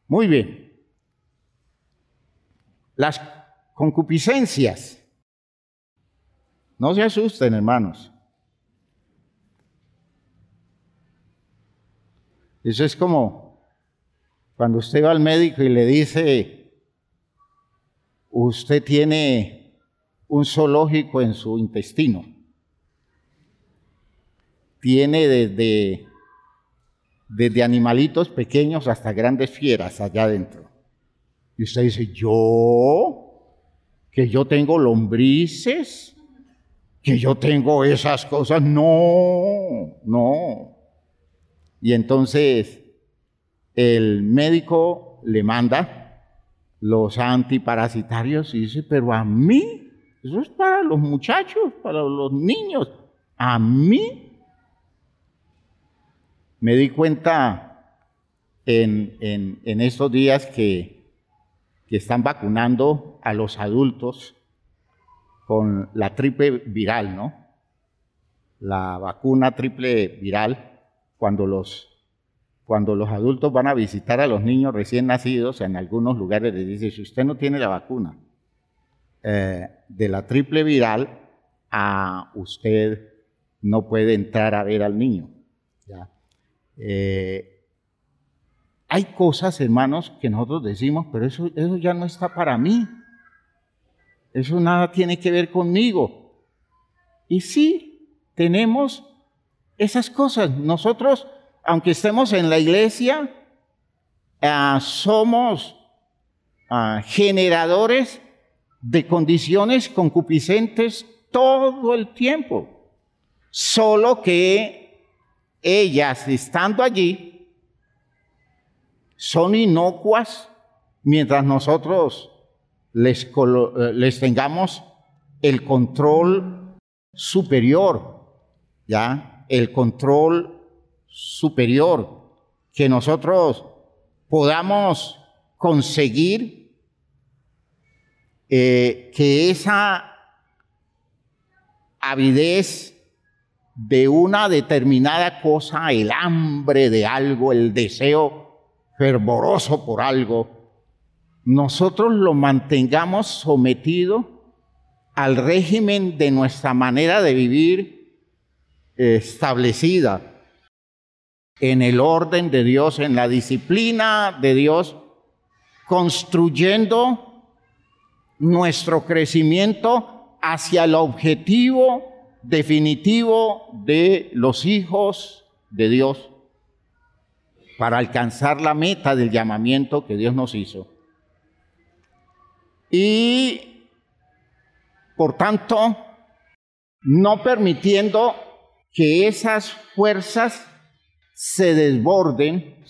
Muy bien. Las concupiscencias. No se asusten, hermanos. Eso es como cuando usted va al médico y le dice, usted tiene un zoológico en su intestino. Tiene desde animalitos pequeños hasta grandes fieras allá adentro. Y usted dice, que yo tengo lombrices, que yo tengo esas cosas. No. Y entonces el médico le manda los antiparasitarios y dice, pero a mí, eso es para los muchachos, para los niños, a mí. Me di cuenta en estos días que están vacunando a los adultos con la triple viral, ¿no? La vacuna triple viral, cuando los adultos van a visitar a los niños recién nacidos, en algunos lugares les dice, si usted no tiene la vacuna de la triple viral, usted no puede entrar a ver al niño. ¿Ya? Hay cosas, hermanos, que nosotros decimos, pero eso ya no está para mí. Eso nada tiene que ver conmigo. Y sí, tenemos esas cosas. Nosotros, aunque estemos en la iglesia, somos generadores de condiciones concupiscentes todo el tiempo. Solo que ellas, estando allí, son inocuas mientras nosotros les tengamos el control superior, ¿ya? El control superior, que nosotros podamos conseguir que esa avidez de una determinada cosa, el hambre de algo, el deseo fervoroso por algo, nosotros lo mantengamos sometido al régimen de nuestra manera de vivir establecida en el orden de Dios, en la disciplina de Dios, construyendo nuestro crecimiento hacia el objetivo definitivo de los hijos de Dios para alcanzar la meta del llamamiento que Dios nos hizo. Y, por tanto, no permitiendo que esas fuerzas se desborden,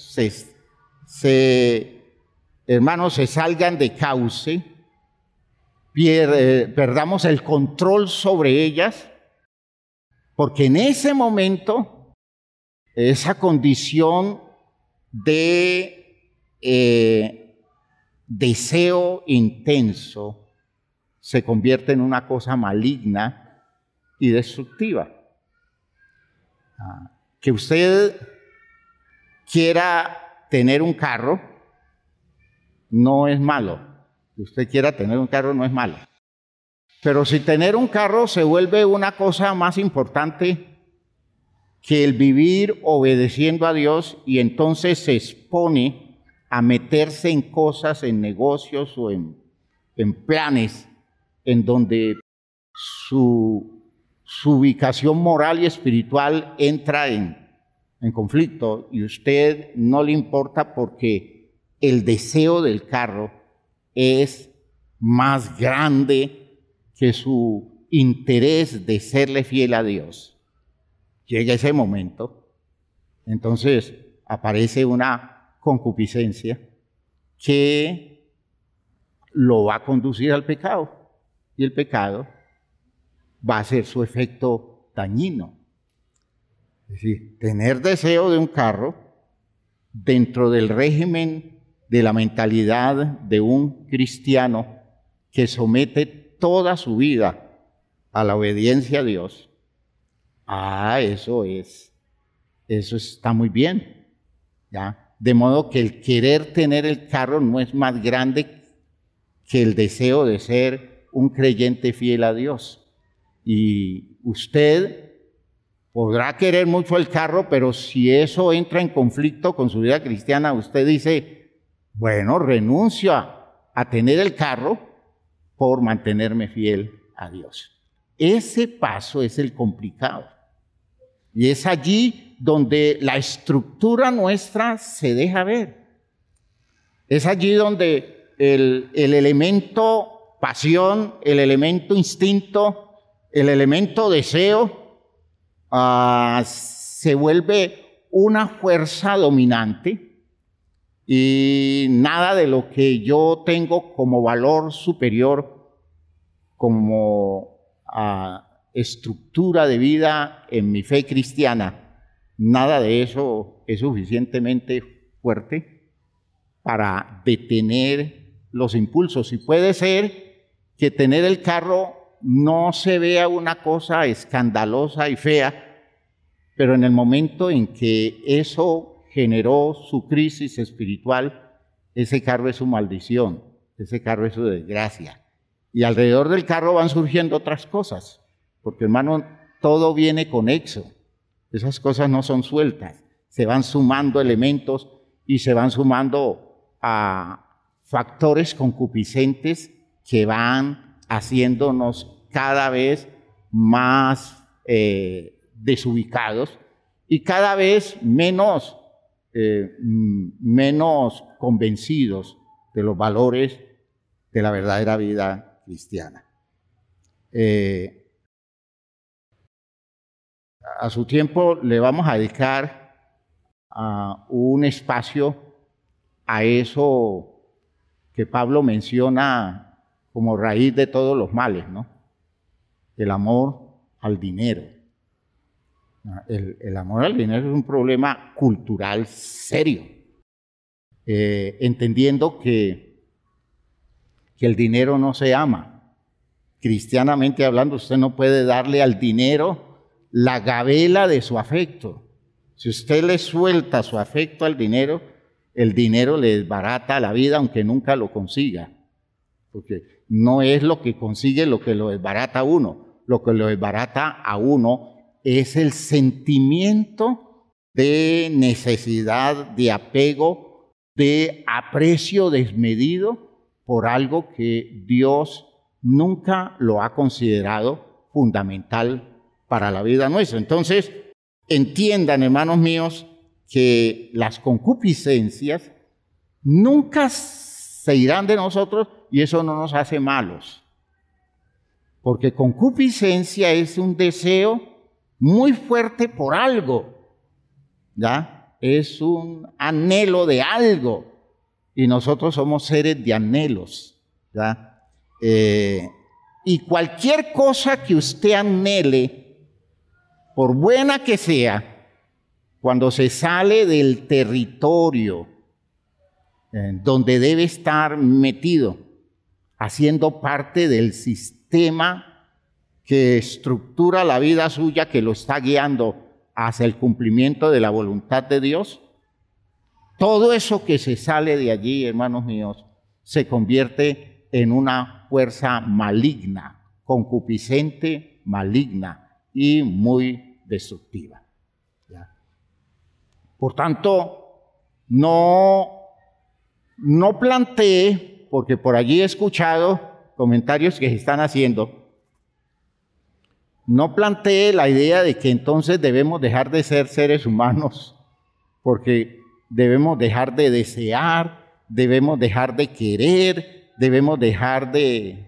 hermanos, se salgan de cauce, perdamos el control sobre ellas, porque en ese momento esa condición de deseo intenso se convierte en una cosa maligna y destructiva. Que usted quiera tener un carro no es malo. Que usted quiera tener un carro no es malo. Pero si tener un carro se vuelve una cosa más importante que el vivir obedeciendo a Dios, y entonces se expone a meterse en cosas, en negocios o en planes en donde su ubicación moral y espiritual entra en conflicto, y usted no le importa porque el deseo del carro es más grande que su interés de serle fiel a Dios. Llega ese momento, entonces aparece una concupiscencia que lo va a conducir al pecado, y el pecado va a ser su efecto dañino. Es decir, tener deseo de un carro dentro del régimen de la mentalidad de un cristiano que somete toda su vida a la obediencia a Dios, eso está muy bien, ¿ya? De modo que el querer tener el carro no es más grande que el deseo de ser un creyente fiel a Dios. Y usted podrá querer mucho el carro, pero si eso entra en conflicto con su vida cristiana, usted dice, bueno, renuncio a tener el carro por mantenerme fiel a Dios. Ese paso es el complicado. Y es allí donde la estructura nuestra se deja ver. Es allí donde el elemento pasión, el elemento instinto, el elemento deseo se vuelve una fuerza dominante y nada de lo que yo tengo como valor superior, como estructura de vida en mi fe cristiana, nada de eso es suficientemente fuerte para detener los impulsos. Y puede ser que tener el carro no se vea una cosa escandalosa y fea, pero en el momento en que eso generó su crisis espiritual, ese carro es su maldición, ese carro es su desgracia. Y alrededor del carro van surgiendo otras cosas, porque hermano, todo viene conexo. Esas cosas no son sueltas, se van sumando elementos y se van sumando a factores concupiscentes que van haciéndonos cada vez más desubicados y cada vez menos convencidos de los valores de la verdadera vida cristiana. A su tiempo le vamos a dedicar un espacio a eso que Pablo menciona como raíz de todos los males, ¿no? El amor al dinero. El amor al dinero es un problema cultural serio, entendiendo que el dinero no se ama. Cristianamente hablando, usted no puede darle al dinero la gabela de su afecto. Si usted le suelta su afecto al dinero, el dinero le desbarata la vida aunque nunca lo consiga. Porque no es lo que consigue lo que lo desbarata a uno. Lo que lo desbarata a uno es el sentimiento de necesidad, de apego, de aprecio desmedido por algo que Dios nunca lo ha considerado fundamental para la vida nuestra. Entonces, entiendan, hermanos míos, que las concupiscencias nunca se irán de nosotros y eso no nos hace malos. Porque concupiscencia es un deseo muy fuerte por algo, ¿ya? Es un anhelo de algo y nosotros somos seres de anhelos, ¿ya? Y cualquier cosa que usted anhele, por buena que sea, cuando se sale del territorio donde debe estar metido, haciendo parte del sistema que estructura la vida suya, que lo está guiando hacia el cumplimiento de la voluntad de Dios, todo eso que se sale de allí, hermanos míos, se convierte en una fuerza maligna, concupiscente, maligna y muy destructiva. ¿Ya? Por tanto, no plantee, porque por allí he escuchado comentarios que se están haciendo, no plantee la idea de que entonces debemos dejar de ser seres humanos, porque debemos dejar de desear, debemos dejar de querer, debemos dejar de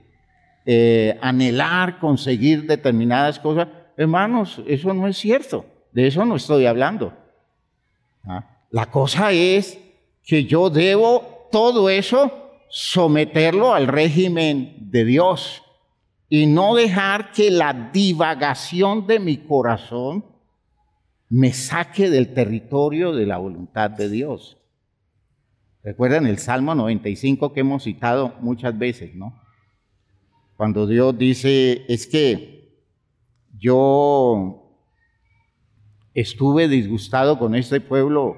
anhelar, conseguir determinadas cosas. Hermanos, eso no es cierto, de eso no estoy hablando. La cosa es que yo debo todo eso someterlo al régimen de Dios y no dejar que la divagación de mi corazón me saque del territorio de la voluntad de Dios. Recuerdan el Salmo 95 que hemos citado muchas veces, ¿no? Cuando Dios dice, es que yo estuve disgustado con este pueblo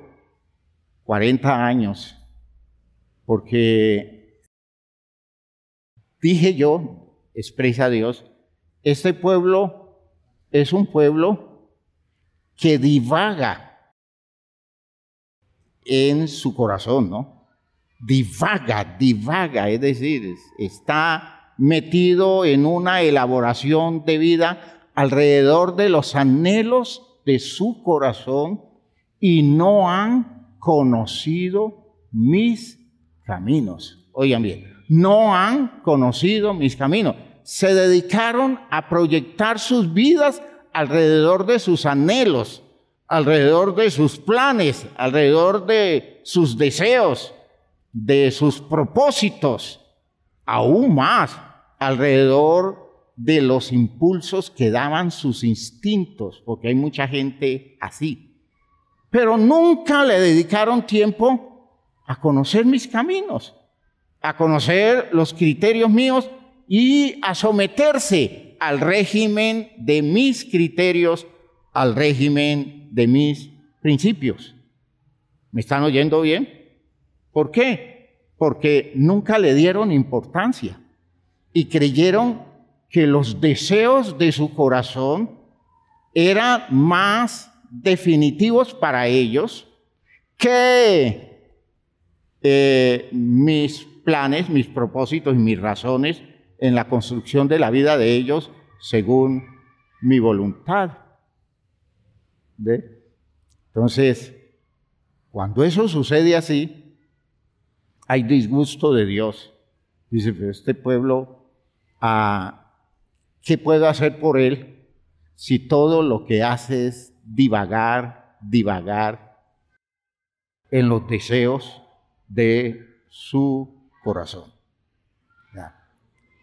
40 años, porque dije yo, expresa Dios, este pueblo es un pueblo que divaga en su corazón, ¿no? Divaga, es decir, está metido en una elaboración de vida alrededor de los anhelos de su corazón y no han conocido mis caminos. Oigan bien, no han conocido mis caminos. Se dedicaron a proyectar sus vidas alrededor de sus anhelos, alrededor de sus planes, alrededor de sus deseos, de sus propósitos, aún más alrededor de los impulsos que daban sus instintos, porque hay mucha gente así. Pero nunca le dedicaron tiempo a conocer mis caminos, a conocer los criterios míos y a someterse al régimen de mis criterios, al régimen de mis principios. ¿Me están oyendo bien? ¿Por qué? Porque nunca le dieron importancia y creyeron que los deseos de su corazón eran más definitivos para ellos que mis planes, mis propósitos y mis razones en la construcción de la vida de ellos según mi voluntad. ¿Ve? Entonces, cuando eso sucede así, hay disgusto de Dios. Dice, pero este pueblo, ¿qué puedo hacer por él si todo lo que hace es divagar en los deseos de su corazón?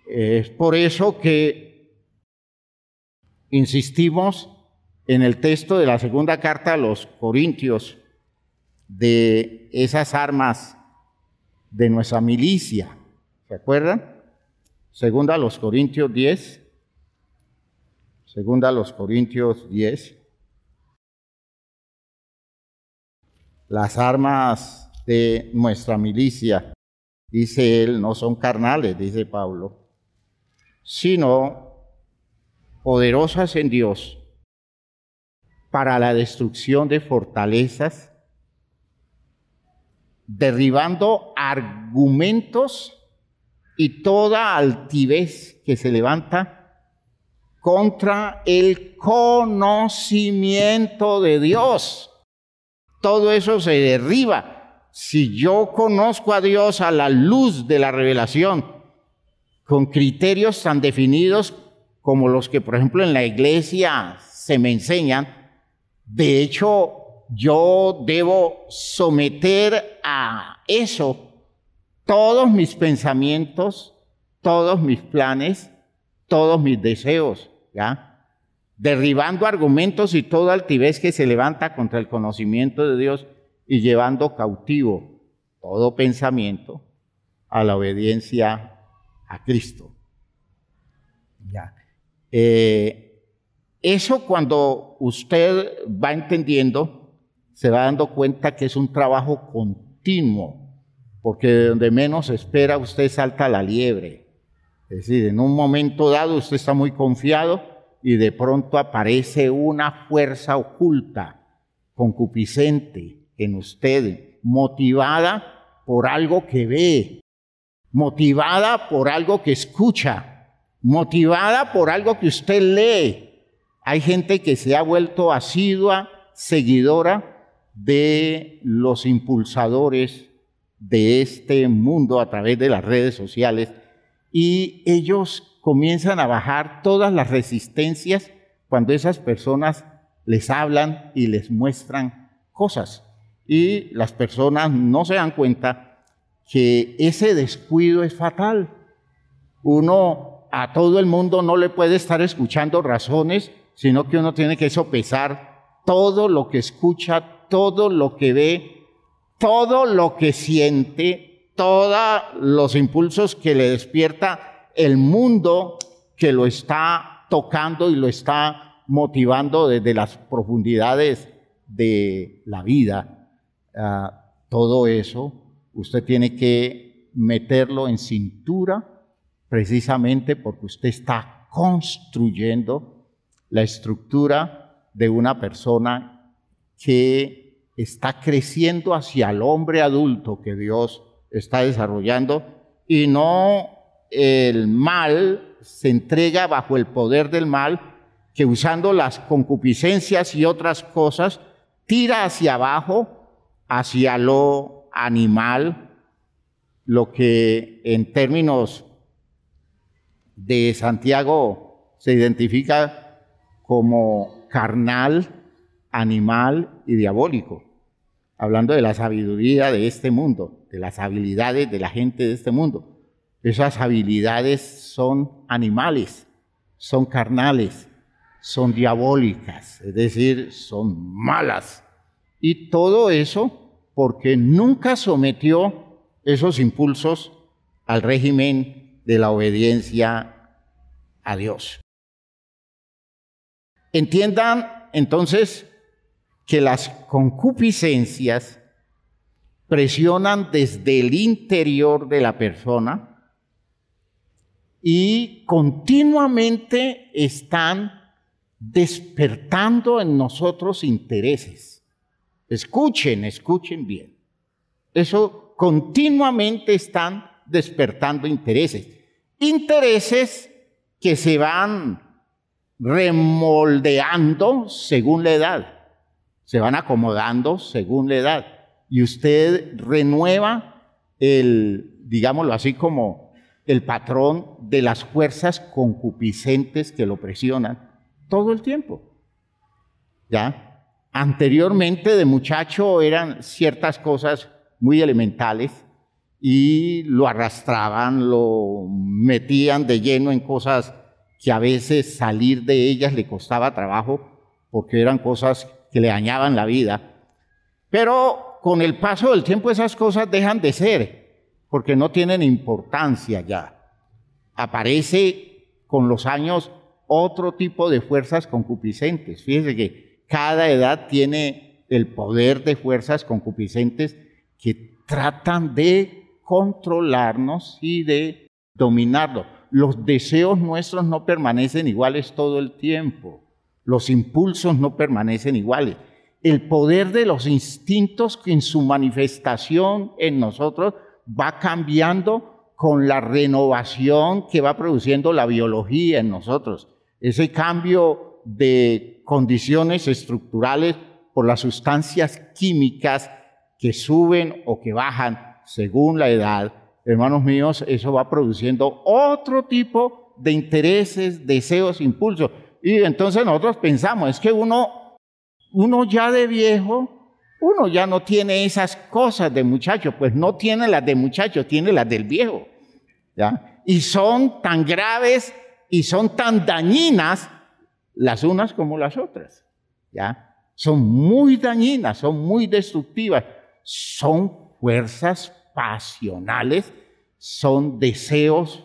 Es por eso que insistimos en el texto de la segunda carta a los Corintios de esas armas de nuestra milicia. ¿Se acuerdan? Segunda a los Corintios 10. Segunda a los Corintios 10. Las armas de nuestra milicia, dice él, no son carnales, dice Pablo, sino poderosas en Dios para la destrucción de fortalezas, derribando argumentos y toda altivez que se levanta contra el conocimiento de Dios. Todo eso se derriba. Si yo conozco a Dios a la luz de la revelación, con criterios tan definidos como los que, por ejemplo, en la iglesia se me enseñan, de hecho, yo debo someter a eso todos mis pensamientos, todos mis planes, todos mis deseos, ¿ya? Derribando argumentos y toda altivez que se levanta contra el conocimiento de Dios y llevando cautivo todo pensamiento a la obediencia a Cristo. ¿Ya? Eso cuando usted va entendiendo, se va dando cuenta que es un trabajo continuo, porque de donde menos espera usted salta la liebre. Es decir, en un momento dado usted está muy confiado y de pronto aparece una fuerza oculta, concupiscente en usted, motivada por algo que ve, motivada por algo que escucha, motivada por algo que usted lee. Hay gente que se ha vuelto asidua, seguidora de los impulsadores de este mundo a través de las redes sociales, y ellos comienzan a bajar todas las resistencias cuando esas personas les hablan y les muestran cosas, y las personas no se dan cuenta que ese descuido es fatal. Uno a todo el mundo no le puede estar escuchando razones, sino que uno tiene que sopesar todo lo que escucha, todo lo que ve, todo lo que siente, todos los impulsos que le despierta el mundo que lo está tocando y lo está motivando desde las profundidades de la vida. todo eso usted tiene que meterlo en cintura precisamente porque usted está construyendo la estructura de una persona que está creciendo hacia el hombre adulto que Dios está desarrollando, y no el mal se entrega bajo el poder del mal, que usando las concupiscencias y otras cosas tira hacia abajo, hacia lo animal, lo que en términos de Santiago se identifica como carnal, animal y diabólico, hablando de la sabiduría de este mundo, de las habilidades de la gente de este mundo. Esas habilidades son animales, son carnales, son diabólicas, es decir, son malas. Y todo eso porque nunca sometió esos impulsos al régimen de la obediencia a Dios. Entiendan entonces que las concupiscencias presionan desde el interior de la persona y continuamente están despertando en nosotros intereses. Escuchen bien. Eso continuamente están despertando intereses. Intereses que se van remoldeando según la edad. Se van acomodando según la edad. Y usted renueva digámoslo así, como el patrón de las fuerzas concupiscentes que lo presionan todo el tiempo. ¿Ya? Anteriormente, de muchacho, eran ciertas cosas muy elementales y lo arrastraban, lo metían de lleno en cosas que a veces salir de ellas le costaba trabajo porque eran cosas que le dañaban la vida. Pero con el paso del tiempo esas cosas dejan de ser porque no tienen importancia ya. Aparece con los años otro tipo de fuerzas concupiscentes. Fíjese que cada edad tiene el poder de fuerzas concupiscentes que tratan de controlarnos y de dominarlo. Los deseos nuestros no permanecen iguales todo el tiempo. Los impulsos no permanecen iguales. El poder de los instintos que en su manifestación en nosotros va cambiando con la renovación que va produciendo la biología en nosotros. Ese cambio de condiciones estructurales por las sustancias químicas que suben o que bajan según la edad, hermanos míos, eso va produciendo otro tipo de intereses, deseos, impulsos. Y entonces nosotros pensamos, es que uno ya de viejo, uno ya no tiene esas cosas de muchacho, pues no tiene las de muchacho, tiene las del viejo, ¿ya? Y son tan graves y son tan dañinas las unas como las otras, ¿ya? Son muy dañinas, son muy destructivas, son fuerzas pasionales, son deseos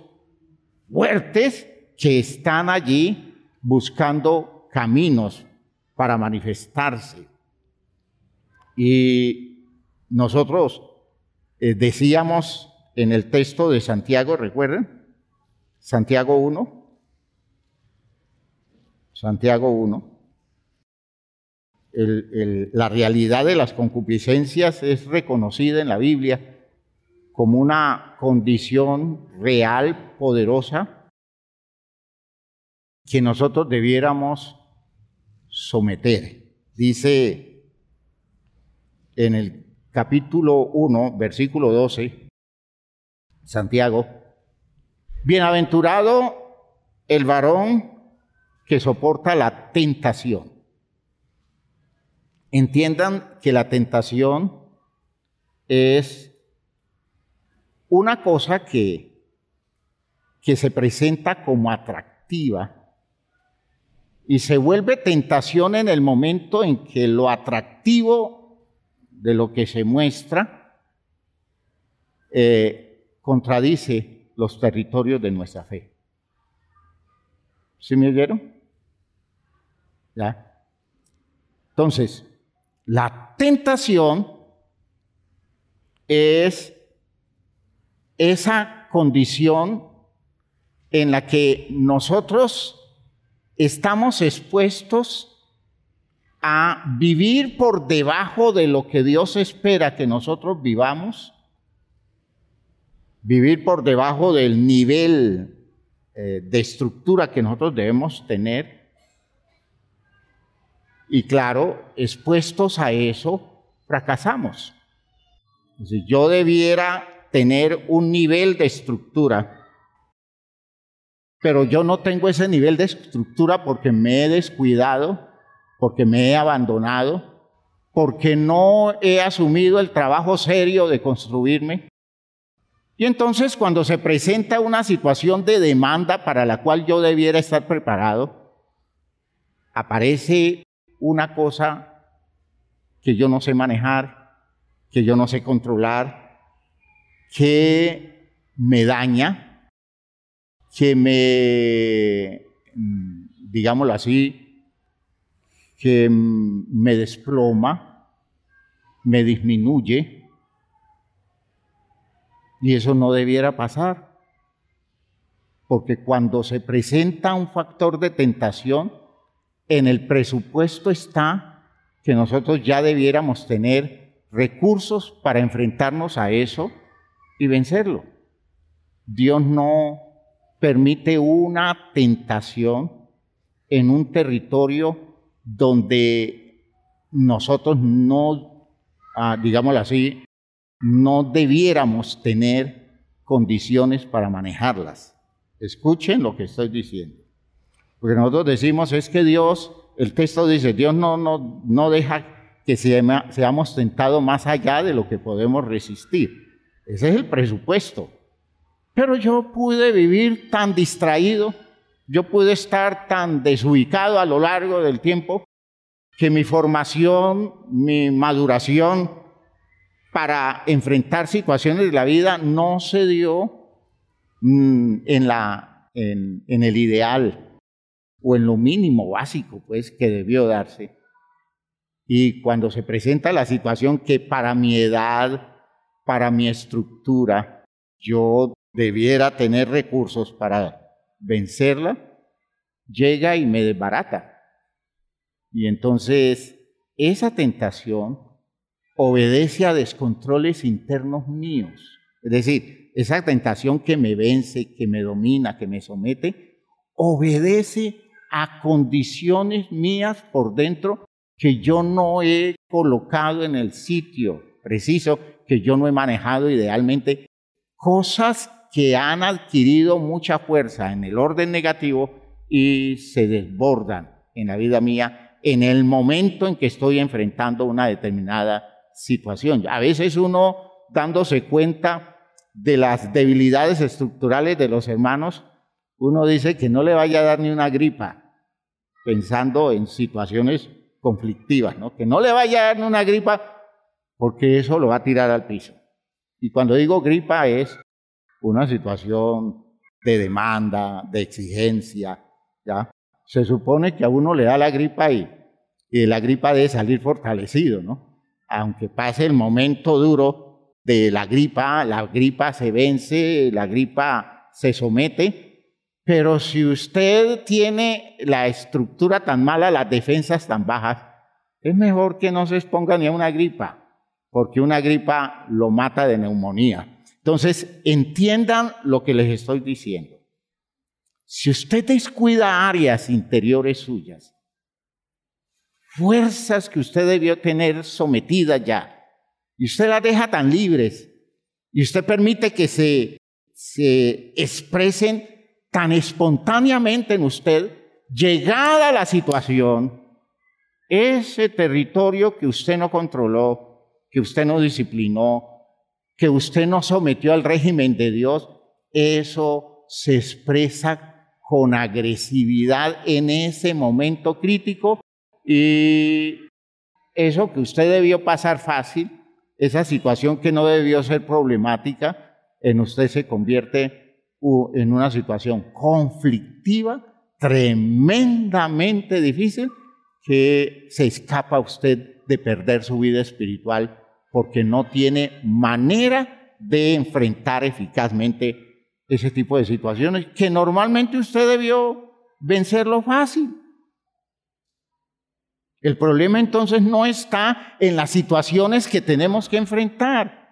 fuertes que están allí buscando caminos para manifestarse. Y nosotros decíamos en el texto de Santiago, ¿recuerdan? Santiago 1. Santiago 1. La realidad de las concupiscencias es reconocida en la Biblia como una condición real, poderosa, que nosotros debiéramos someter. Dice en el capítulo 1, versículo 12, Santiago: bienaventurado el varón que soporta la tentación. Entiendan que la tentación es una cosa que se presenta como atractiva y se vuelve tentación en el momento en que lo atractivo de lo que se muestra contradice los territorios de nuestra fe. ¿Sí me oyeron? ¿Ya? Entonces, la tentación es esa condición en la que nosotros estamos expuestos a vivir por debajo de lo que Dios espera que nosotros vivamos, vivir por debajo del nivel de estructura que nosotros debemos tener. Y claro, expuestos a eso, fracasamos. Si yo debiera tener un nivel de estructura, pero yo no tengo ese nivel de estructura porque me he descuidado, porque me he abandonado, porque no he asumido el trabajo serio de construirme. Y entonces cuando se presenta una situación de demanda para la cual yo debiera estar preparado, aparece una cosa que yo no sé manejar, que yo no sé controlar, que me daña, que me, digámoslo así, que me desploma, me disminuye, y eso no debiera pasar, porque cuando se presenta un factor de tentación, en el presupuesto está que nosotros ya debiéramos tener recursos para enfrentarnos a eso y vencerlo. Dios no permite una tentación en un territorio donde nosotros no, digámoslo así, no debiéramos tener condiciones para manejarlas. Escuchen lo que estoy diciendo. Porque nosotros decimos es que Dios, el texto dice, Dios no deja que seamos tentados más allá de lo que podemos resistir. Ese es el presupuesto. Pero yo pude vivir tan distraído, yo pude estar tan desubicado a lo largo del tiempo, que mi formación, mi maduración para enfrentar situaciones de la vida no se dio en el ideal o en lo mínimo básico, pues, que debió darse. Y cuando se presenta la situación que para mi edad, para mi estructura, yo debiera tener recursos para vencerla, llega y me desbarata. Y entonces esa tentación obedece a descontroles internos míos. Es decir, esa tentación que me vence, que me domina, que me somete, obedece a condiciones mías por dentro que yo no he colocado en el sitio preciso, que yo no he manejado idealmente, cosas que han adquirido mucha fuerza en el orden negativo y se desbordan en la vida mía en el momento en que estoy enfrentando una determinada situación. A veces uno, dándose cuenta de las debilidades estructurales de los hermanos, uno dice que no le vaya a dar ni una gripa, pensando en situaciones conflictivas, ¿no? Que no le vaya a dar ni una gripa, porque eso lo va a tirar al piso. Y cuando digo gripa es una situación de demanda, de exigencia, ¿ya? Se supone que a uno le da la gripa y la gripa debe salir fortalecido, ¿no? Aunque pase el momento duro de la gripa se vence, la gripa se somete, pero si usted tiene la estructura tan mala, las defensas tan bajas, es mejor que no se exponga ni a una gripa, porque una gripa lo mata de neumonía. Entonces, entiendan lo que les estoy diciendo. Si usted descuida áreas interiores suyas, fuerzas que usted debió tener sometidas ya, y usted las deja tan libres, y usted permite que se expresen tan espontáneamente en usted, llegada la situación, ese territorio que usted no controló, que usted no disciplinó, que usted no sometió al régimen de Dios, eso se expresa con agresividad en ese momento crítico, y eso que usted debió pasar fácil, esa situación que no debió ser problemática, en usted se convierte en una situación conflictiva, tremendamente difícil, que se escapa usted de perder su vida espiritual porque no tiene manera de enfrentar eficazmente ese tipo de situaciones que normalmente usted debió vencerlo fácil. El problema entonces no está en las situaciones que tenemos que enfrentar.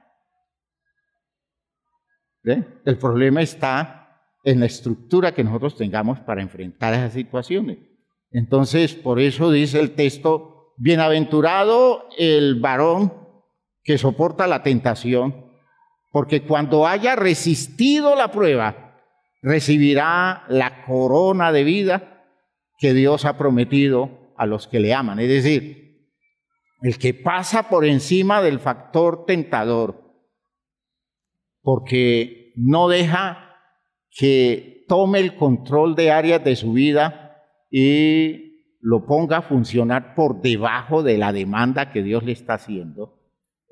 ¿Ve? El problema está en la estructura que nosotros tengamos para enfrentar esas situaciones. Entonces, por eso dice el texto, bienaventurado el varón que soporta la tentación, porque cuando haya resistido la prueba, recibirá la corona de vida que Dios ha prometido a los que le aman. Es decir, el que pasa por encima del factor tentador, porque no deja que tome el control de áreas de su vida y lo ponga a funcionar por debajo de la demanda que Dios le está haciendo.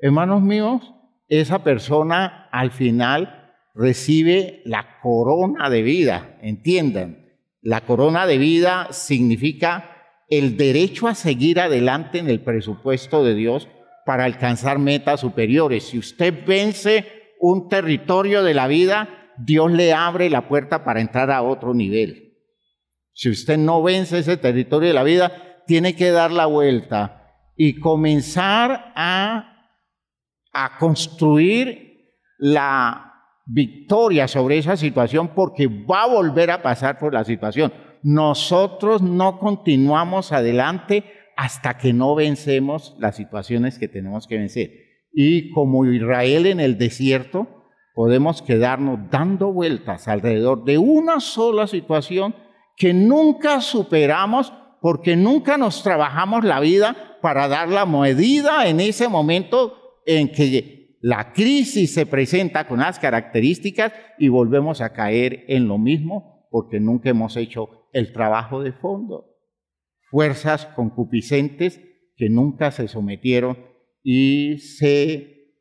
Hermanos míos, esa persona al final recibe la corona de vida, entiendan. La corona de vida significa el derecho a seguir adelante en el presupuesto de Dios para alcanzar metas superiores. Si usted vence un territorio de la vida, Dios le abre la puerta para entrar a otro nivel. Si usted no vence ese territorio de la vida, tiene que dar la vuelta y comenzar a construir la victoria sobre esa situación, porque va a volver a pasar por la situación. Nosotros no continuamos adelante hasta que no vencemos las situaciones que tenemos que vencer. Y como Israel en el desierto, podemos quedarnos dando vueltas alrededor de una sola situación que nunca superamos, porque nunca nos trabajamos la vida para dar la medida en ese momento en que la crisis se presenta con las características y volvemos a caer en lo mismo porque nunca hemos hecho el trabajo de fondo. Fuerzas concupiscentes que nunca se sometieron y se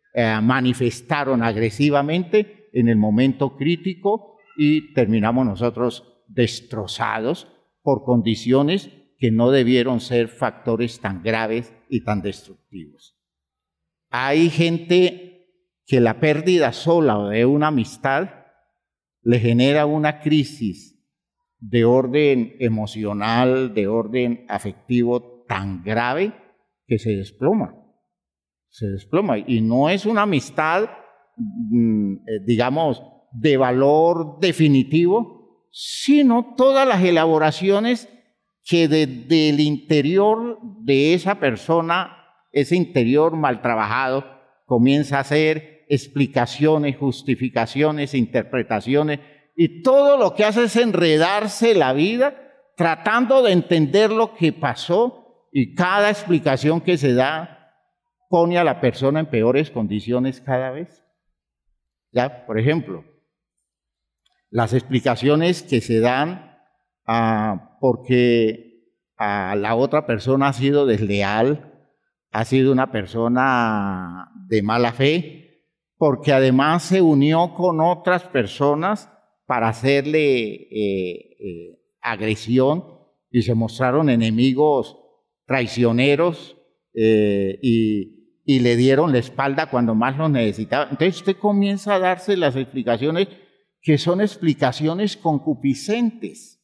manifestaron agresivamente en el momento crítico y terminamos nosotros destrozados por condiciones que no debieron ser factores tan graves y tan destructivos. Hay gente que la pérdida sola de una amistad le genera una crisis de orden emocional, de orden afectivo tan grave que se desploma. Se desploma. Y no es una amistad, digamos, de valor definitivo, sino todas las elaboraciones que desde el interior de esa persona, ese interior mal trabajado, comienza a hacer explicaciones, justificaciones, interpretaciones, y todo lo que hace es enredarse la vida tratando de entender lo que pasó, y cada explicación que se da pone a la persona en peores condiciones cada vez. Ya, por ejemplo, las explicaciones que se dan porque la otra persona ha sido desleal, ha sido una persona de mala fe, porque además se unió con otras personas para hacerle agresión y se mostraron enemigos traicioneros y le dieron la espalda cuando más lo necesitaba. Entonces usted comienza a darse las explicaciones que son explicaciones concupiscentes,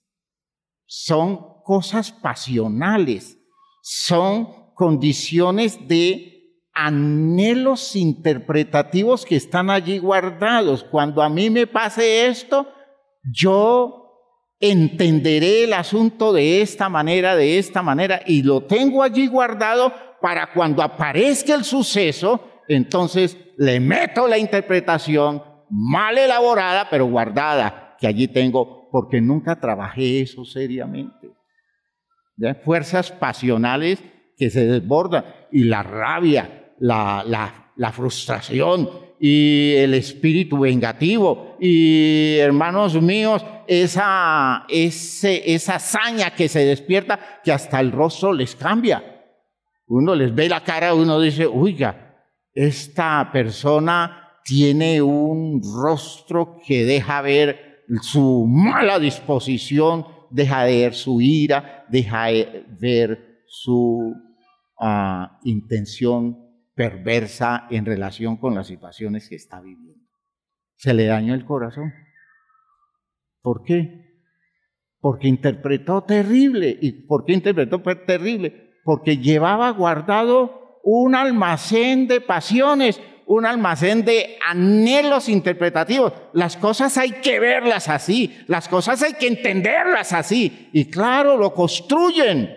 son cosas pasionales, son condiciones de anhelos interpretativos que están allí guardados. Cuando a mí me pase esto, yo entenderé el asunto de esta manera, y lo tengo allí guardado para cuando aparezca el suceso, entonces le meto la interpretación mal elaborada, pero guardada, que allí tengo, porque nunca trabajé eso seriamente. ¿Ya? Fuerzas pasionales que se desbordan, y la rabia, la frustración y el espíritu vengativo, y hermanos míos, esa hazaña que se despierta, que hasta el rostro les cambia. Uno les ve la cara, uno dice, oiga, esta persona tiene un rostro que deja ver su mala disposición, deja ver su ira, deja ver su intención perversa en relación con las situaciones que está viviendo. Se le dañó el corazón. ¿Por qué? Porque interpretó terrible. ¿Y por qué interpretó terrible? Porque llevaba guardado un almacén de pasiones, un almacén de anhelos interpretativos. Las cosas hay que verlas así, las cosas hay que entenderlas así. Y claro, lo construyen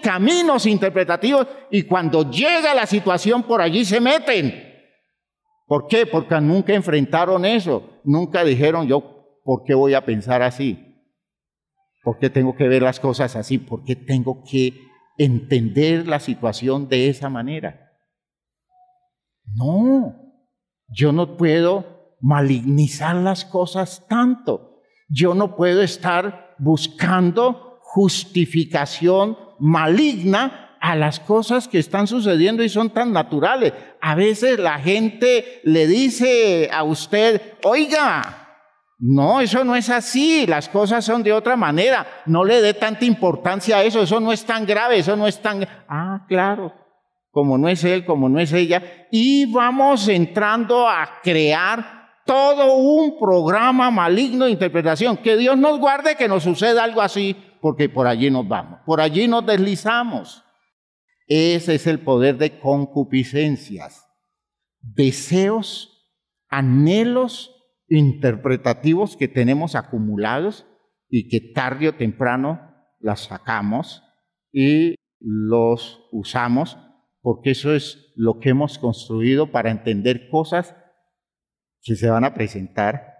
caminos interpretativos y cuando llega la situación por allí se meten. ¿Por qué? Porque nunca enfrentaron eso, nunca dijeron yo, ¿por qué voy a pensar así? ¿Por qué tengo que ver las cosas así? ¿Por qué tengo que entender la situación de esa manera? No, yo no puedo malignizar las cosas tanto. Yo no puedo estar buscando justificación maligna a las cosas que están sucediendo y son tan naturales. A veces la gente le dice a usted, oiga, no, eso no es así, las cosas son de otra manera, no le dé tanta importancia a eso no es tan grave, eso no es tan... Ah, claro, como no es él, como no es ella, y vamos entrando a crear todo un programa maligno de interpretación. Que Dios nos guarde que nos suceda algo así, porque por allí nos vamos, por allí nos deslizamos. Ese es el poder de concupiscencias, deseos, anhelos interpretativos que tenemos acumulados y que tarde o temprano las sacamos y los usamos, porque eso es lo que hemos construido para entender cosas que se van a presentar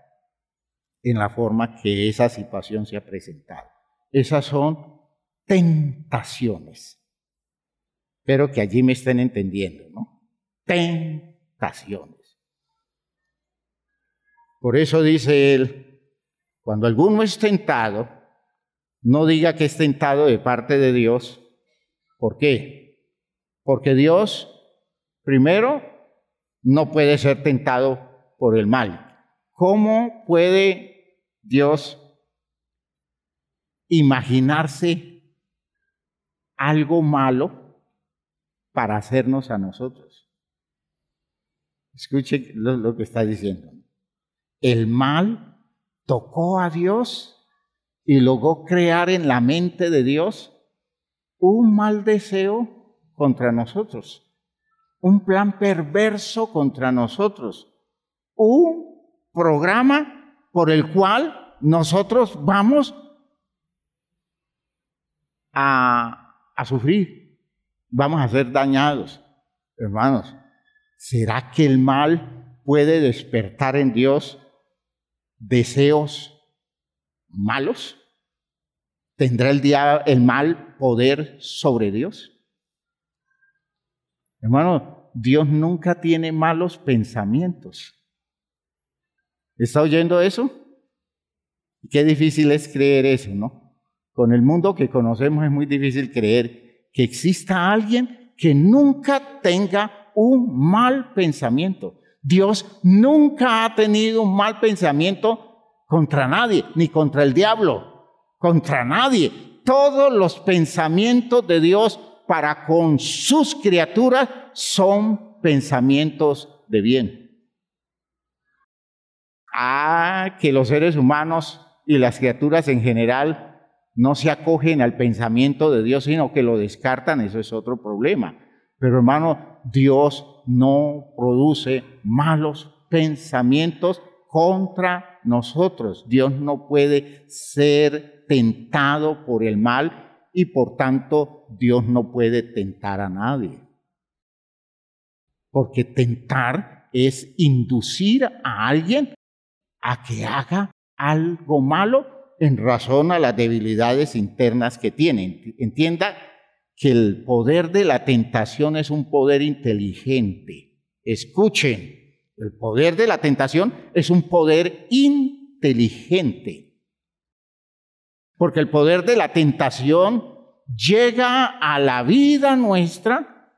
en la forma que esa situación se ha presentado. Esas son tentaciones. Espero que allí me estén entendiendo, ¿no? Tentaciones. Por eso dice él, cuando alguno es tentado, no diga que es tentado de parte de Dios. ¿Por qué? Porque Dios, primero, no puede ser tentado por el mal. ¿Cómo puede Dios imaginarse algo malo para hacernos a nosotros? Escuche lo que está diciendo. El mal tocó a Dios y logró crear en la mente de Dios un mal deseo contra nosotros, un plan perverso contra nosotros, un programa por el cual nosotros vamos a sufrir, vamos a ser dañados. Hermanos, ¿será que el mal puede despertar en Dios deseos malos? ¿Tendrá el mal poder sobre Dios? Hermano, Dios nunca tiene malos pensamientos. ¿Está oyendo eso? Qué difícil es creer eso, ¿no? Con el mundo que conocemos es muy difícil creer que exista alguien que nunca tenga un mal pensamiento. Dios nunca ha tenido un mal pensamiento contra nadie, ni contra el diablo, contra nadie. Todos los pensamientos de Dios para con sus criaturas son pensamientos de bien. Que los seres humanos y las criaturas en general no se acogen al pensamiento de Dios, sino que lo descartan, eso es otro problema. Pero hermano, Dios no produce malos pensamientos contra nosotros. Dios no puede ser tentado por el mal y por tanto Dios no puede tentar a nadie. Porque tentar es inducir a alguien a que haga algo malo en razón a las debilidades internas que tiene. Entienda que el poder de la tentación es un poder inteligente. Escuchen, el poder de la tentación es un poder inteligente. Porque el poder de la tentación llega a la vida nuestra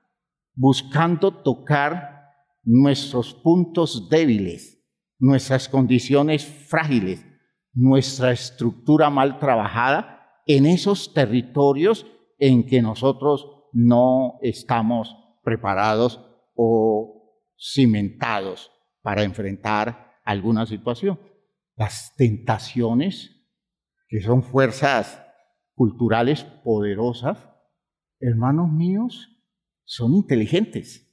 buscando tocar nuestros puntos débiles, nuestras condiciones frágiles, nuestra estructura mal trabajada en esos territorios en que nosotros no estamos preparados o cimentados para enfrentar alguna situación. Las tentaciones, que son fuerzas culturales poderosas, hermanos míos, son inteligentes.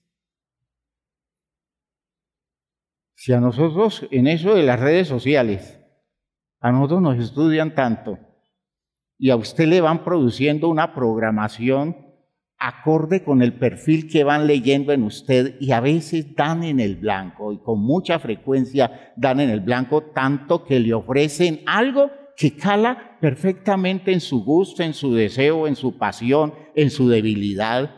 Si a nosotros, en eso de las redes sociales, a nosotros nos estudian tanto y a usted le van produciendo una programación acorde con el perfil que van leyendo en usted, y a veces dan en el blanco, y con mucha frecuencia dan en el blanco, tanto que le ofrecen algo que cala perfectamente en su gusto, en su deseo, en su pasión, en su debilidad.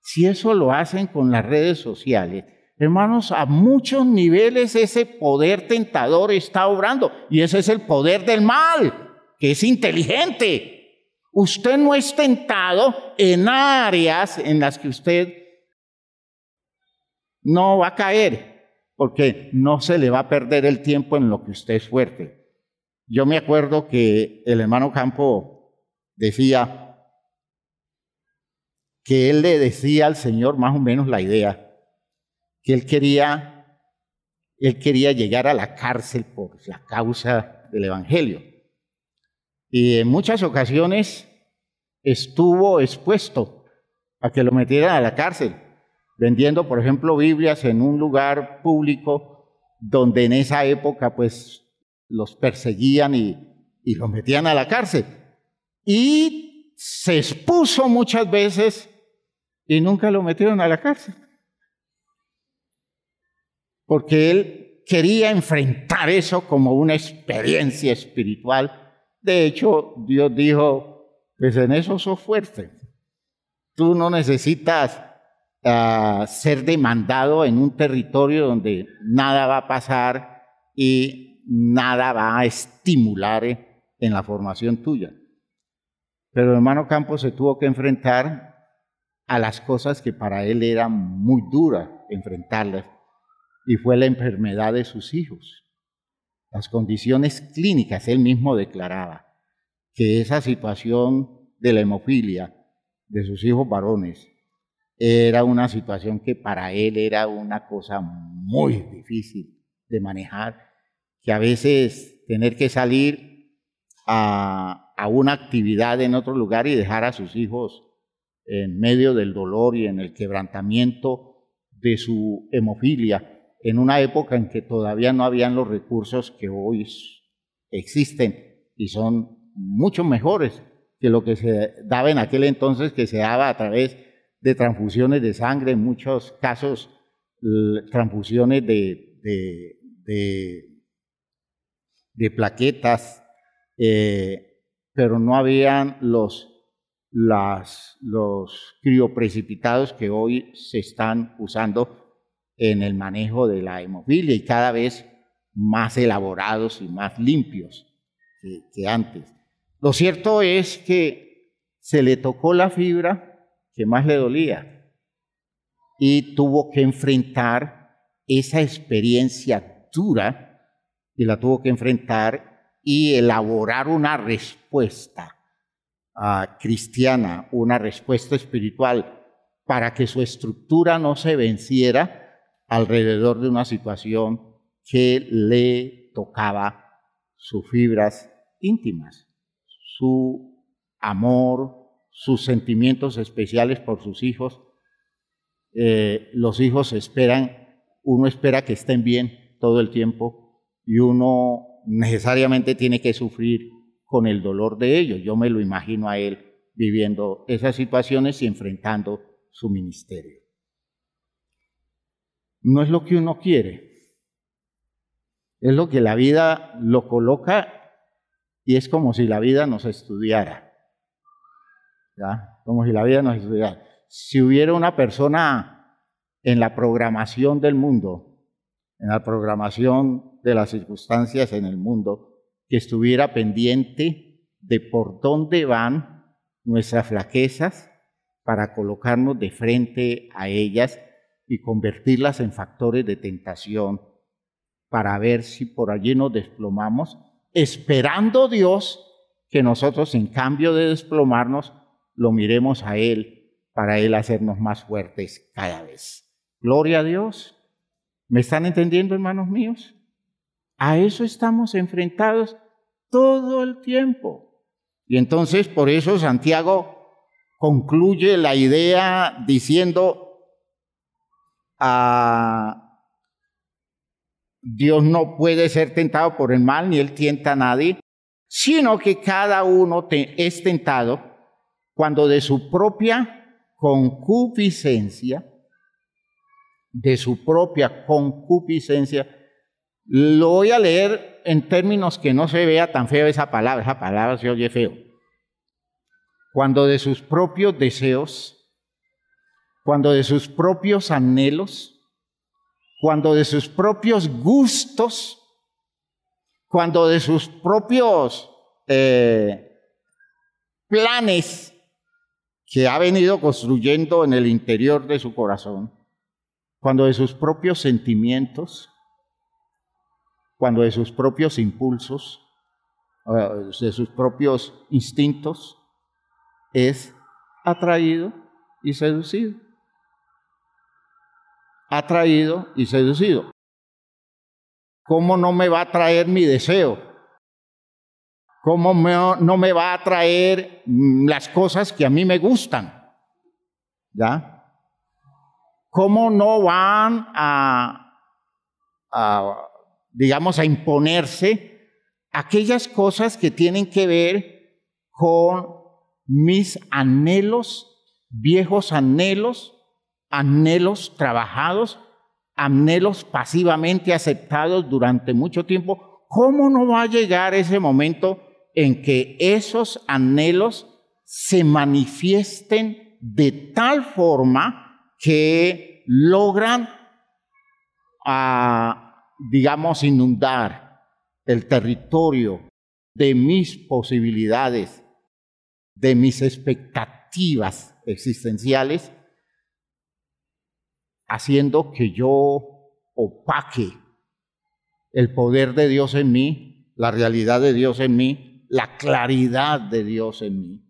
Si eso lo hacen con las redes sociales, hermanos, a muchos niveles ese poder tentador está obrando, y ese es el poder del mal, que es inteligente. Usted no es tentado en áreas en las que usted no va a caer, porque no se le va a perder el tiempo en lo que usted es fuerte. Yo me acuerdo que el hermano Campo decía que él le decía al Señor más o menos la idea, que él quería llegar a la cárcel por la causa del Evangelio. Y en muchas ocasiones estuvo expuesto a que lo metieran a la cárcel, vendiendo, por ejemplo, Biblias en un lugar público donde en esa época pues los perseguían y los metían a la cárcel. Y se expuso muchas veces y nunca lo metieron a la cárcel, porque él quería enfrentar eso como una experiencia espiritual. De hecho, Dios dijo, pues en eso sos fuerte. Tú no necesitas ser demandado en un territorio donde nada va a pasar y nada va a estimular en la formación tuya. Pero el hermano Campos se tuvo que enfrentar a las cosas que para él era muy dura enfrentarlas, y fue la enfermedad de sus hijos. Las condiciones clínicas, él mismo declaraba que esa situación de la hemofilia de sus hijos varones era una situación que para él era una cosa muy difícil de manejar, que a veces tener que salir a una actividad en otro lugar y dejar a sus hijos en medio del dolor y en el quebrantamiento de su hemofilia, en una época en que todavía no habían los recursos que hoy existen y son mucho mejores que lo que se daba en aquel entonces, que se daba a través de transfusiones de sangre, en muchos casos transfusiones de plaquetas, pero no habían los crioprecipitados que hoy se están usando en el manejo de la hemofilia, y cada vez más elaborados y más limpios que antes. Lo cierto es que se le tocó la fibra que más le dolía y tuvo que enfrentar esa experiencia dura, y la tuvo que enfrentar y elaborar una respuesta cristiana, una respuesta espiritual, para que su estructura no se venciera alrededor de una situación que le tocaba sus fibras íntimas, su amor, sus sentimientos especiales por sus hijos. Los hijos uno espera que estén bien todo el tiempo, y uno necesariamente tiene que sufrir con el dolor de ellos. Yo me lo imagino a él viviendo esas situaciones y enfrentando su ministerio. No es lo que uno quiere, es lo que la vida lo coloca, y es como si la vida nos estudiara, ¿ya? Como si la vida nos estudiara. Si hubiera una persona en la programación del mundo, en la programación de las circunstancias en el mundo, que estuviera pendiente de por dónde van nuestras flaquezas para colocarnos de frente a ellas y convertirlas en factores de tentación, para ver si por allí nos desplomamos, esperando Dios que nosotros, en cambio de desplomarnos, lo miremos a Él para Él hacernos más fuertes cada vez. Gloria a Dios. ¿Me están entendiendo, hermanos míos? A eso estamos enfrentados todo el tiempo. Y entonces, por eso Santiago concluye la idea diciendo, Dios no puede ser tentado por el mal, ni Él tienta a nadie, sino que cada uno es tentado cuando de su propia concupiscencia, lo voy a leer en términos que no se vea tan feo esa palabra se oye feo. Cuando de sus propios deseos, cuando de sus propios anhelos, cuando de sus propios gustos, cuando de sus propios planes que ha venido construyendo en el interior de su corazón, cuando de sus propios sentimientos, cuando de sus propios impulsos, de sus propios instintos, es atraído y seducido. Atraído y seducido. ¿Cómo no me va a atraer mi deseo? ¿Cómo no me va a atraer las cosas que a mí me gustan? ¿Ya? ¿Cómo no van digamos, a imponerse aquellas cosas que tienen que ver con mis anhelos, viejos anhelos, anhelos trabajados, anhelos pasivamente aceptados durante mucho tiempo? ¿Cómo no va a llegar ese momento en que esos anhelos se manifiesten de tal forma que logran, digamos, inundar el territorio de mis posibilidades, de mis expectativas existenciales, haciendo que yo opaque el poder de Dios en mí, la realidad de Dios en mí, la claridad de Dios en mí?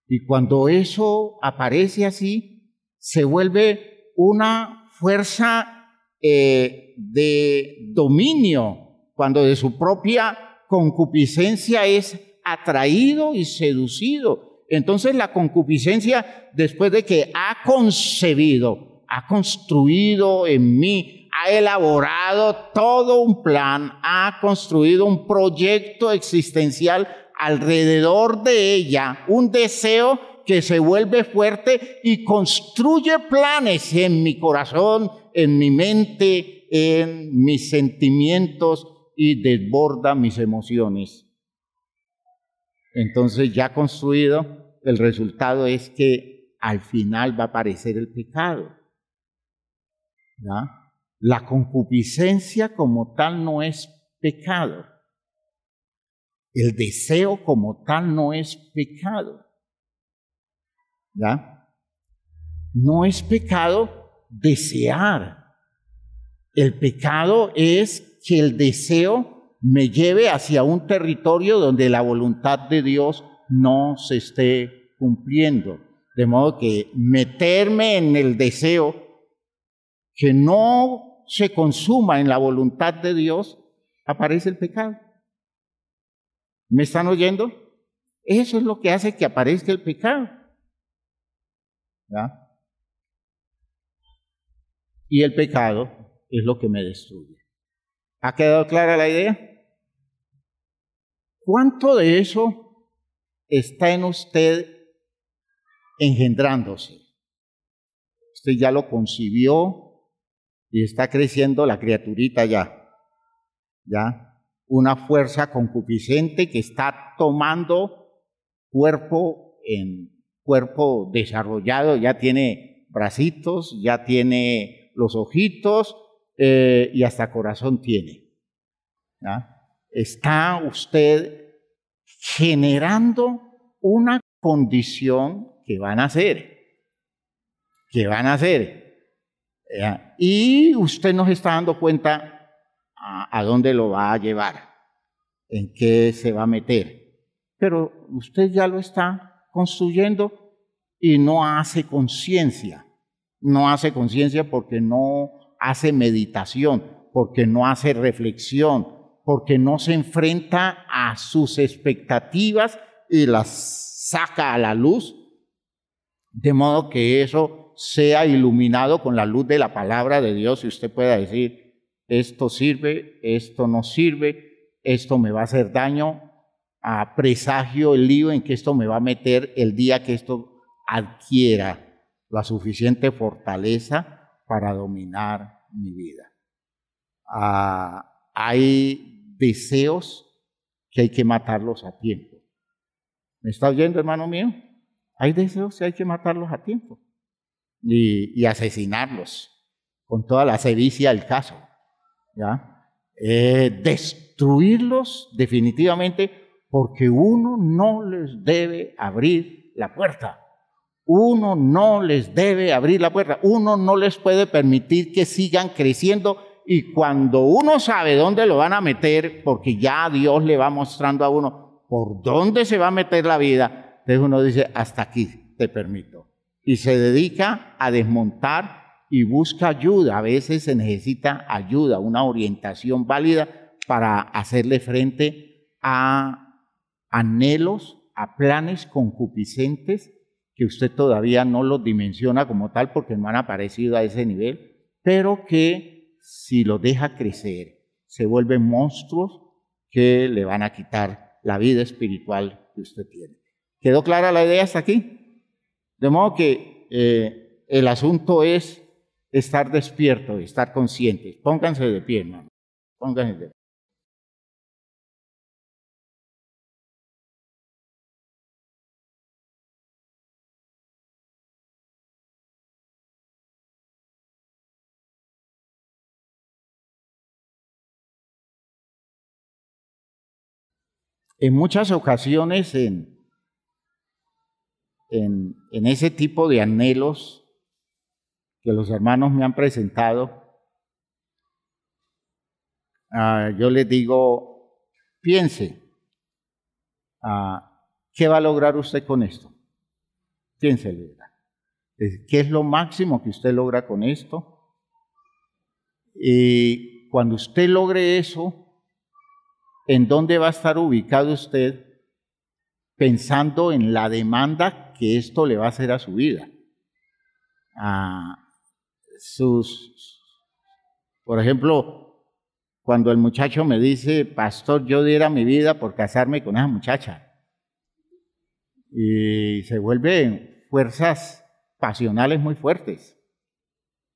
Y cuando eso aparece así, se vuelve una fuerza de dominio, cuando de su propia concupiscencia es atraído y seducido. Entonces la concupiscencia, después de que ha concebido, ha construido en mí, ha elaborado todo un plan, ha construido un proyecto existencial alrededor de ella, un deseo que se vuelve fuerte y construye planes en mi corazón, en mi mente, en mis sentimientos y desborda mis emociones. Entonces, ya construido, el resultado es que al final va a aparecer el pecado. ¿Ya? La concupiscencia como tal no es pecado. El deseo como tal no es pecado. ¿Ya? No es pecado desear. El pecado es que el deseo me lleve hacia un territorio donde la voluntad de Dios no se esté cumpliendo. De modo que meterme en el deseo que no se consuma en la voluntad de Dios, aparece el pecado. ¿Me están oyendo? Eso es lo que hace que aparezca el pecado. ¿Ya? Y el pecado es lo que me destruye. ¿Ha quedado clara la idea? ¿Cuánto de eso está en usted engendrándose? Usted ya lo concibió y está creciendo la criaturita ya. ¿Ya? Una fuerza concupiscente que está tomando cuerpo desarrollado, ya tiene bracitos, ya tiene los ojitos y hasta corazón tiene. ¿Ya? Está usted generando una condición que van a hacer. Y usted no se está dando cuenta a dónde lo va a llevar, en qué se va a meter. Pero usted ya lo está construyendo y no hace conciencia. No hace conciencia porque no hace meditación, porque no hace reflexión, porque no se enfrenta a sus expectativas y las saca a la luz, de modo que eso sea iluminado con la luz de la palabra de Dios y usted pueda decir, esto sirve, esto no sirve, esto me va a hacer daño, presagio el lío en que esto me va a meter el día que esto adquiera la suficiente fortaleza para dominar mi vida. Hay deseos que hay que matarlos a tiempo. ¿Me está oyendo, hermano mío? Hay deseos que hay que matarlos a tiempo y asesinarlos con toda la sevicia del caso, ¿ya? Destruirlos definitivamente, porque uno no les debe abrir la puerta. Uno no les debe abrir la puerta. Uno no les puede permitir que sigan creciendo, y cuando uno sabe dónde lo van a meter, porque ya Dios le va mostrando a uno por dónde se va a meter la vida, entonces uno dice, hasta aquí te permito. Y se dedica a desmontar y busca ayuda. A veces se necesita ayuda, una orientación válida para hacerle frente a anhelos, a planes concupiscentes que usted todavía no los dimensiona como tal porque no han aparecido a ese nivel, pero que si los deja crecer, se vuelven monstruos que le van a quitar la vida espiritual que usted tiene. ¿Quedó clara la idea hasta aquí? De modo que el asunto es estar despierto, estar conscientes. Pónganse de pie, hermano. Pónganse de pie. En muchas ocasiones, en ese tipo de anhelos que los hermanos me han presentado, yo les digo, piense, ¿qué va a lograr usted con esto? Piénsele, ¿qué es lo máximo que usted logra con esto? Y cuando usted logre eso, ¿en dónde va a estar ubicado usted pensando en la demanda que esto le va a hacer a su vida? Por ejemplo, cuando el muchacho me dice, pastor, yo diera mi vida por casarme con esa muchacha, y se vuelven fuerzas pasionales muy fuertes,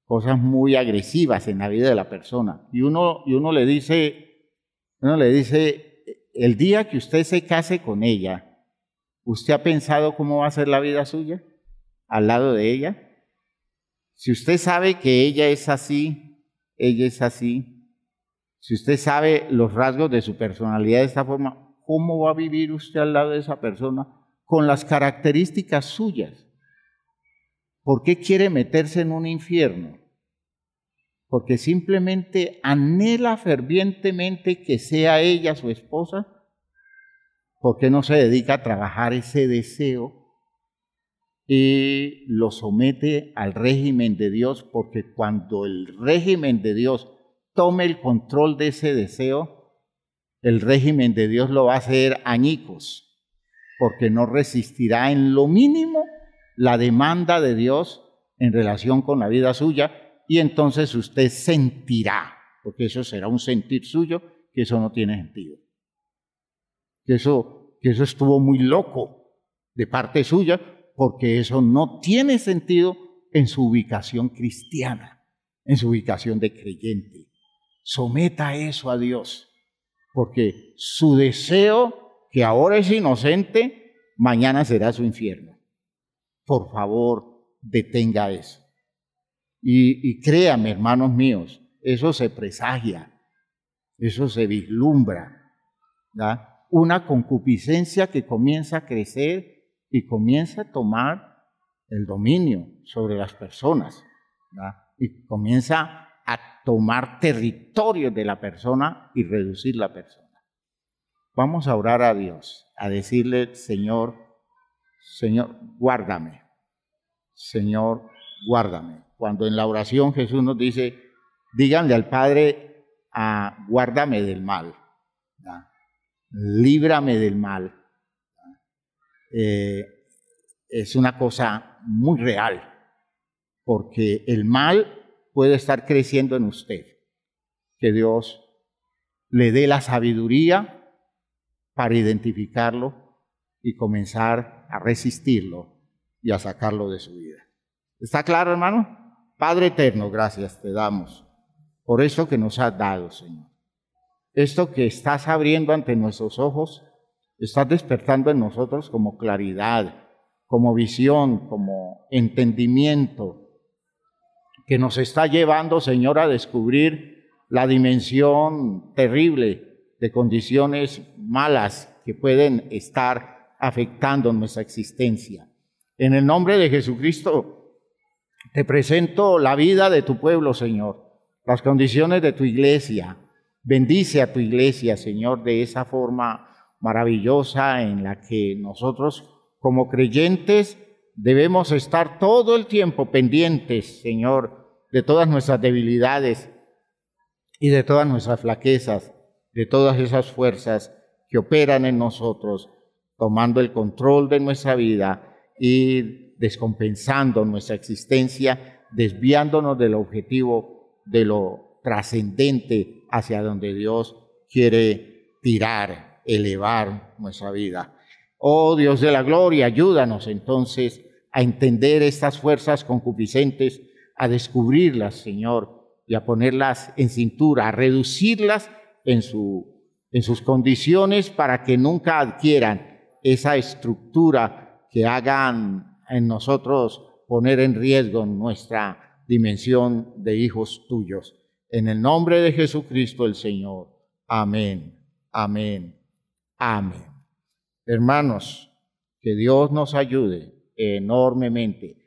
cosas muy agresivas en la vida de la persona, y uno le dice, el día que usted se case con ella, ¿usted ha pensado cómo va a ser la vida suya al lado de ella? Si usted sabe que ella es así, si usted sabe los rasgos de su personalidad de esta forma, ¿cómo va a vivir usted al lado de esa persona con las características suyas? ¿Por qué quiere meterse en un infierno? Porque simplemente anhela fervientemente que sea ella su esposa. ¿Por qué no se dedica a trabajar ese deseo y lo somete al régimen de Dios? Porque cuando el régimen de Dios tome el control de ese deseo, el régimen de Dios lo va a hacer añicos, porque no resistirá en lo mínimo la demanda de Dios en relación con la vida suya, y entonces usted sentirá, porque eso será un sentir suyo, que eso no tiene sentido, que eso estuvo muy loco de parte suya, porque eso no tiene sentido en su ubicación cristiana, en su ubicación de creyente. Someta eso a Dios, porque su deseo, que ahora es inocente, mañana será su infierno. Por favor, detenga eso. Y créame, hermanos míos, eso se presagia, eso se vislumbra, ¿verdad? Una concupiscencia que comienza a crecer y comienza a tomar el dominio sobre las personas, ¿verdad? Y comienza a tomar territorio de la persona y reducir la persona. Vamos a orar a Dios, a decirle, Señor, guárdame, Señor, guárdame. Cuando en la oración Jesús nos dice, díganle al Padre, guárdame del mal, ¿ya? Líbrame del mal. Es una cosa muy real, porque el mal puede estar creciendo en usted. Que Dios le dé la sabiduría para identificarlo y comenzar a resistirlo y a sacarlo de su vida. ¿Está claro, hermano? Padre eterno, gracias te damos por esto que nos has dado, Señor. Esto que estás abriendo ante nuestros ojos, estás despertando en nosotros como claridad, como visión, como entendimiento, que nos está llevando, Señor, a descubrir la dimensión terrible de condiciones malas que pueden estar afectando nuestra existencia. En el nombre de Jesucristo, te presento la vida de tu pueblo, Señor, las condiciones de tu iglesia. Bendice a tu iglesia, Señor, de esa forma maravillosa en la que nosotros, como creyentes, debemos estar todo el tiempo pendientes, Señor, de todas nuestras debilidades y de todas nuestras flaquezas, de todas esas fuerzas que operan en nosotros, tomando el control de nuestra vida y descompensando nuestra existencia, desviándonos del objetivo, de lo trascendente hacia donde Dios quiere tirar, elevar nuestra vida. Oh Dios de la gloria, ayúdanos entonces a entender estas fuerzas concupiscentes, a descubrirlas, Señor, y a ponerlas en cintura, a reducirlas en sus condiciones para que nunca adquieran esa estructura que hagan en nosotros poner en riesgo nuestra dimensión de hijos tuyos. En el nombre de Jesucristo el Señor. Amén, amén, amén. Hermanos, que Dios nos ayude enormemente